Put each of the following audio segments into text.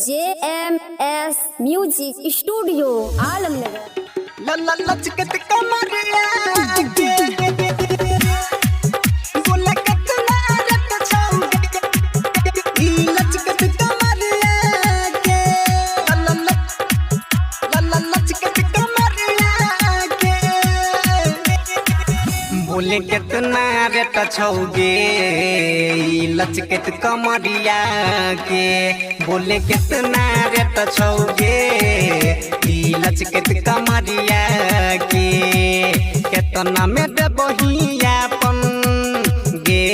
JMS music studio Alamnagar लचकत कमरिया के बोले कितना रत छौगे ई लचकत कमरिया के लचकत कमरिया के बोले कितना रत छौगे ई लचकत कमरिया के बोले कितना रत छौगे ई लचकत कमरिया के केतना में देबहियापन गे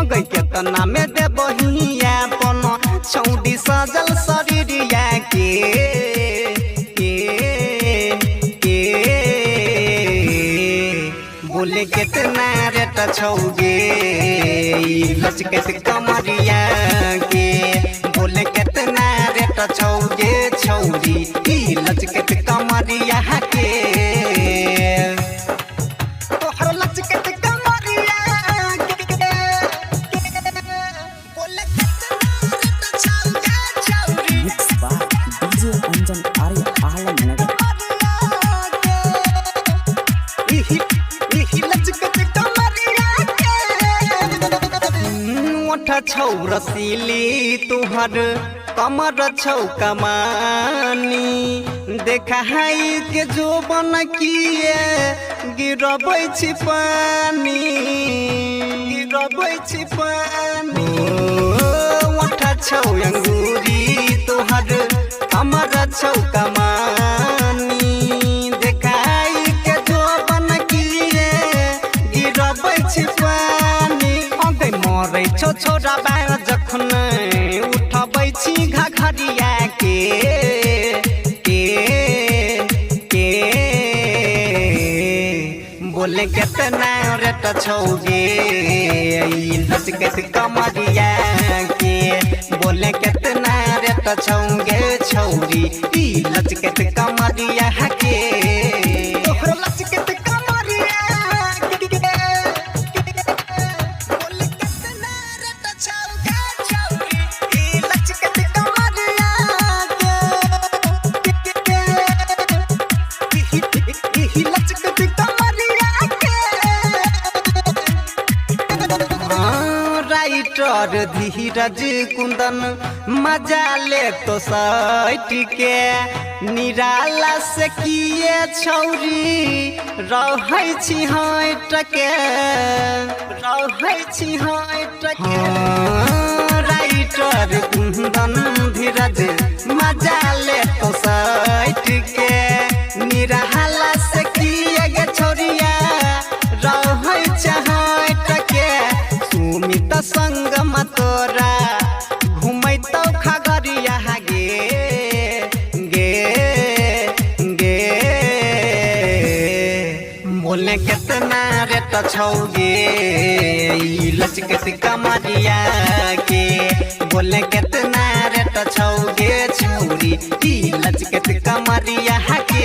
अगै केतना में देबहियापन छौडी सजल शरीरिया के बोले कितना रेट छौगे ई लचकत कमरिया के बोले कितना रेट छौगे छौरी ई लचकत कमरिया के तोहर लचकत कमरिया के बोले कितना रेट छौगे छौरी Mixed by DJ Anjan Arya Alamnagar. छौ रसीली तुहर कमर छौ कमानी देखा हाई के जो बन किए गिरबै छी पानी ओठा छौ अंगूरी तुहर कमर छौ कमानी देखा हाई के जो बन किए गिरबै छी पानी अगै मरै छौ छोरा बार जखन उठबै छी घघरिया के बोले कितना रेट छौगे ई लचकत कमरिया के बोले कितना रेट छौगे छौरी ई लचकत कमरिया के तोहर लचकत कमरिया के बोले कितना रेट छौगे छौरी ई लचकत कमरिया के ई लचकत कमरिया के राइटर धीरज कुंदन मजा ले तो सैट के निराला से किए छौरी रहै छी हट के राइटर कुंदन धीरज मजा ले तो सैट के निराला से किए गे छौरिया रहै छहट के सुमित संग तोरा घुमैतौ खगरिया गे बोले कितना रेट छौगे ई लचकत कमरिया के बोले कितना रेट छौगे छौरी ई लचकत कमरिया के